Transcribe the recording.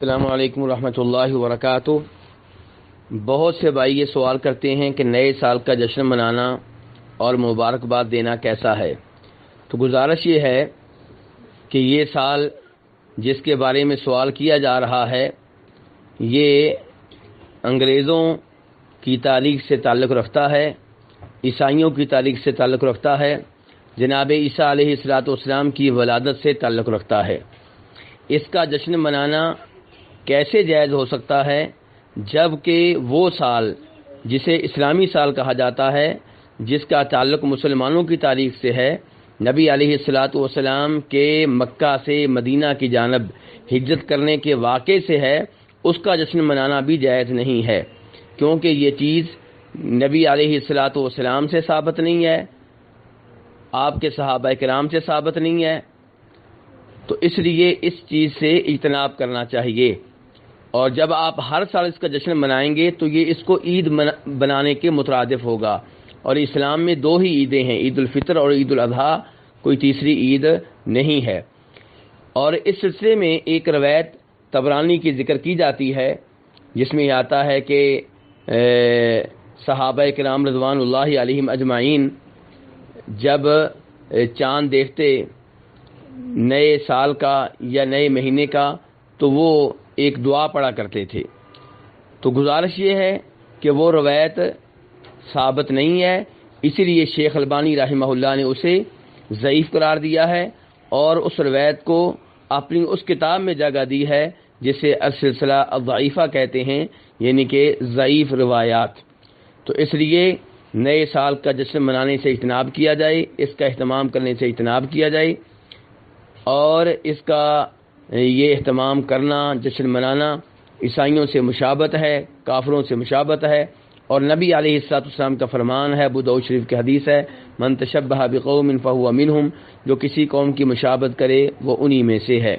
السلام علیکم ورحمۃ اللہ وبرکاتہ۔ بہت سے بھائی یہ سوال کرتے ہیں کہ نئے سال کا جشن منانا اور مبارکباد دینا کیسا ہے۔ تو گزارش یہ ہے کہ یہ سال جس کے بارے میں سوال کیا جا رہا ہے یہ انگریزوں کی تاریخ سے تعلق رکھتا ہے، عیسائیوں کی تاریخ سے تعلق رکھتا ہے، جناب عیسیٰ علیہ السلام کی ولادت سے تعلق رکھتا ہے۔ اس کا جشن منانا کیسے جائز ہو سکتا ہے جبکہ وہ سال جسے اسلامی سال کہا جاتا ہے، جس کا تعلق مسلمانوں کی تاریخ سے ہے، نبی علیہ السلام کے مکہ سے مدینہ کی جانب ہجرت کرنے کے واقعے سے ہے، اس کا جشن منانا بھی جائز نہیں ہے، کیونکہ یہ چیز نبی علیہ السلام سے ثابت نہیں ہے، آپ کے صحابہ کرام سے ثابت نہیں ہے، تو اس لیے اس چیز سے اجتناب کرنا چاہیے۔ اور جب آپ ہر سال اس کا جشن منائیں گے تو یہ اس کو عید بنانے کے مترادف ہوگا، اور اسلام میں دو ہی عیدیں ہیں، عید الفطر اور عید الاضحیٰ، کوئی تیسری عید نہیں ہے۔ اور اس سلسلے میں ایک روایت طبرانی کی ذکر کی جاتی ہے جس میں آتا ہے کہ صحابہ کرام رضوان اللہ علیہم اجمعین جب چاند دیکھتے نئے سال کا یا نئے مہینے کا تو وہ ایک دعا پڑھا کرتے تھے۔ تو گزارش یہ ہے کہ وہ روایت ثابت نہیں ہے، اسی لیے شیخ البانی رحمہ اللہ نے اسے ضعیف قرار دیا ہے اور اس روایت کو اپنی اس کتاب میں جگہ دی ہے جسے السلسلہ الضعیفہ کہتے ہیں، یعنی کہ ضعیف روایات۔ تو اس لیے نئے سال کا جشن منانے سے اجتناب کیا جائے، اس کا اہتمام کرنے سے اجتناب کیا جائے، اور اس کا یہ اہتمام کرنا، جشن منانا عیسائیوں سے مشابہت ہے، کافروں سے مشابہت ہے، اور نبی علیہ السلام کا فرمان ہے، ابو داؤد شریف کی حدیث ہے، من تشبہ بقوم فہو منہم، جو کسی قوم کی مشابہت کرے وہ انہی میں سے ہے۔